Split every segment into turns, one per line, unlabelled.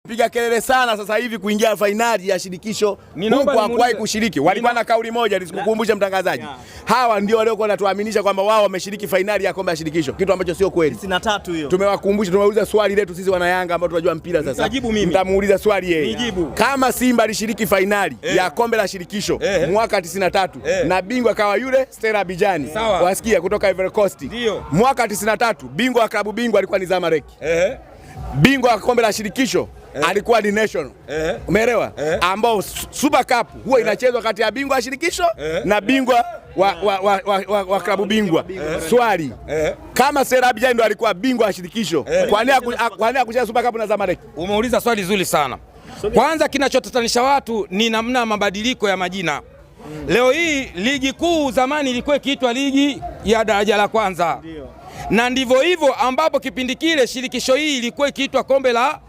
piga kelele sana sasa hivi kuingia fainali ya shirikisho huko hakuwahi kushiriki. Walikuwa na kauli moja, nisikukumbushe mtangazaji. Hawa ndio waliokuwa wanatuaminisha kwamba wao wameshiriki fainali ya kombe la shirikisho, kitu ambacho sio kweli. 93 hiyo. Tumewakumbusha, tumeuliza swali letu sisi wana Yanga ambao tunajua mpira sasa.
Najibu mimi.
Mtamuuliza swali yeye. Kama Simba alishiriki fainali ya kombe la shirikisho mwaka 93 na bingwa kawa yule Stella Abidjan. Wasikia kutoka Ivory Coast. Mwaka 93 bingwa wa klabu bingwa alikuwa ni Zamalek. Bingwa wa kombe la shirikisho alikuwa ni National. Umeelewa? Ambao Super Cup huwa inachezwa kati ya bingwa wa shirikisho na bingwa wa klabu bingwa. Swali, kama Stella Abidjan ndo alikuwa bingwa wa shirikisho, kwa nini kucheza Super Cup na Zamalek?
Umeuliza swali zuri sana. Kwanza kinachotatanisha watu ni namna mabadiliko ya majina. Leo hii ligi kuu zamani ilikuwa ikiitwa ligi ya daraja la kwanza. Na ndivyo hivyo ambapo kipindi kile shirikisho hii ilikuwa ikiitwa kombe la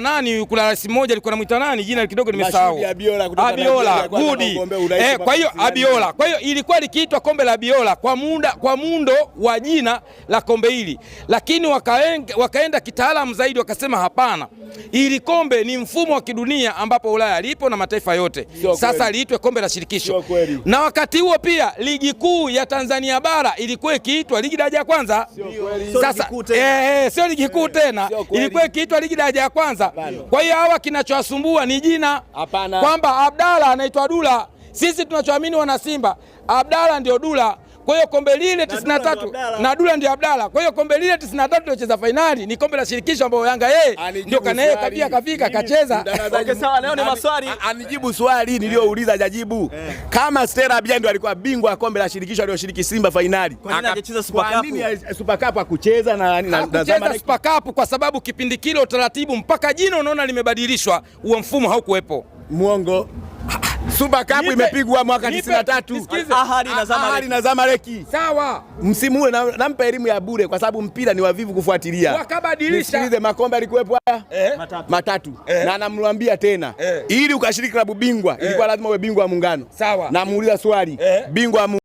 nani, kuna rais mmoja alikuwa anamuita nani, jina kidogo nimesahau. Abiola Gudi. Kwa hiyo Abiola. Kwa hiyo ilikuwa likiitwa kombe la Abiola kwa muundo wa jina la kombe hili. Lakini wakaenda kitaalamu zaidi, wakasema hapana. Ili kombe ni mfumo wa kidunia ambapo Ulaya lipo na mataifa yote. Sasa liitwe kombe la shirikisho. Na wakati huo pia ligi kuu ya Tanzania bara ilikuwa ikiitwa ligi daraja ya kwanza. Sasa sio ligi kuu tena, ilikuwa ikiitwa ligi daraja ya kwanza. Kwa hiyo hawa kinachowasumbua ni jina, kwamba Abdalla anaitwa Dula. Sisi tunachoamini wana Simba, Abdalla ndio Dula. Kwa hiyo kombe lile 93 na Dula ndio Abdalla. Kwa hiyo kombe lile 93 tuliocheza fainali ni kombe la shirikisho ambao Yanga yeye ndio kafika kacheza.
Okay, sawa, leo ni maswali.
Anijibu swali niliouliza hajajibu. Kama Stella Abidjan ndio alikuwa bingwa wa kombe la shirikisho aliyoshiriki Simba fainali,
kwa nini hajacheza Super Cup?
Kwa nini Super Cup hakucheza na
Zamalek? Super Cup kwa sababu kipindi kile utaratibu mpaka jina unaona limebadilishwa, huo mfumo haukuwepo.
Muongo. Super Cup imepigwa mwaka 93. Ahali na Zamalek.
Sawa.
Msimu ule nampa elimu ya bure kwa sababu mpira ni wavivu kufuatilia.
Wakabadilisha.
Nisikilize, makombe alikuwepo haya? Matatu. Na namwambia tena, ili ukashiriki klabu bingwa ilikuwa lazima uwe bingwa wa Muungano.
Sawa.
Namuuliza swali, bingwa